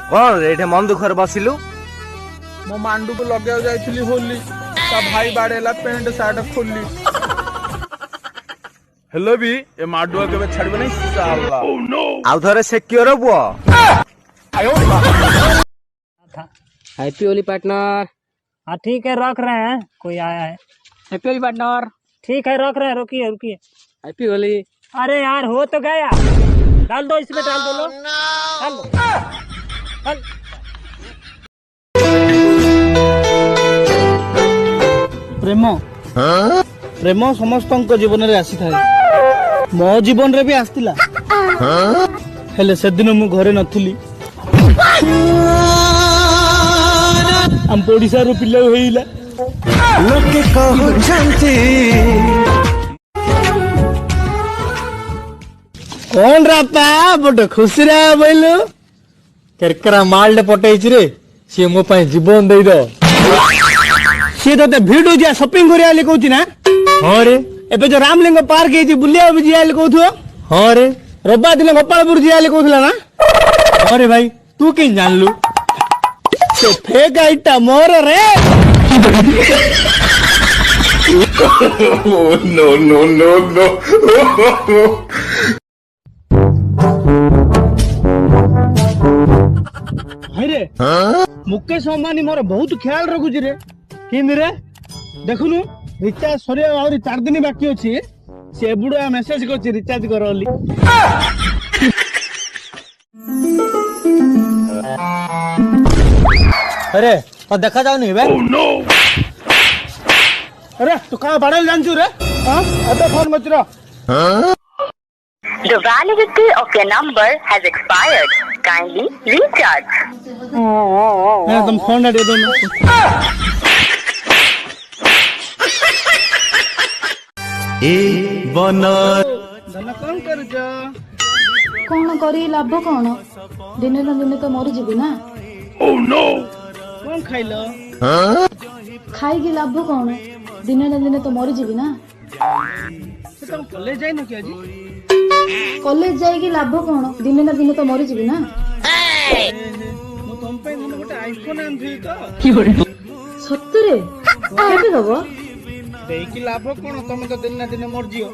कौन ये मन दुखर बसिलु मो मांडू को लगे जाइली होली ता भाई बाड़ेला पेंट सार्ट खोली हेलो भी ए माडुआ के छाड़बे नहीं साला आउ थरे सिक्योर बुआ हैप्पी होली पार्टनर। हाँ ठीक है रख रहे हैं, कोई आया है। Happy Holi partner. ठीक है रख रहे हैं, रुकिए रुकिए। हैप्पी होली। अरे यार हो तो गया, डाल दो इसमें, डाल दो लो, डाल दो डाल। प्रेम प्रेम समस्त जीवन रे आसी थाए, मो जीवन रे भी आसतिला, हेले से दिन मु घरे नथुली, हम ओडिसा रो पिल्ला होइला लोके कहू छंती कौन रापा बड़ खुशी रे बोलू केरकरा माल पटैछि रे सी मो पई जीवन देई दो सी तो भिडु जा शॉपिंग करिया ले कहूची ना। हां रे एबे जो रामलिंग पार्क गेजी बुलिया भी जिया ले कहथु। हां रे रब्बा दिन गोपालपुर जिया ले कहथला ना। हां रे भाई तू के जानलु से फेक आइटा मोर रे नो नो नो नो रे मुकेश अंबानी मोर बहुत ख्याल रखुची रे किन रे देखुनु रिचार्ज सरिया आउरी 4 दिन बाकी अछि से बुडा मेसेज करछि रिचार्ज कर ओली। अरे और देखा जाउनी बे अरे तू कहां बड़ल जानछु रे। हां अबे फोन मत रो। The validity of your number has expired. Kindly recharge. तुम फोन दे दो ए बना धन कौन कर जा कौन करी लाभ कौन दिने न दिने तो मरी जीवी ना। ओह नो कौन खाइलो खाई लाभ कौन दिने न दिने तो मरी जीवी ना। से तुम कॉलेज जाई न के जी कॉलेज जाई लाभ कौन दिने न दिने तो मरी जीवी ना। मो तुम पे मन गोटे आईफोन आनथि तो सत्तरे केबे दबो देई की लाभ कौन तुम तो दिन ना दिन मर जियो।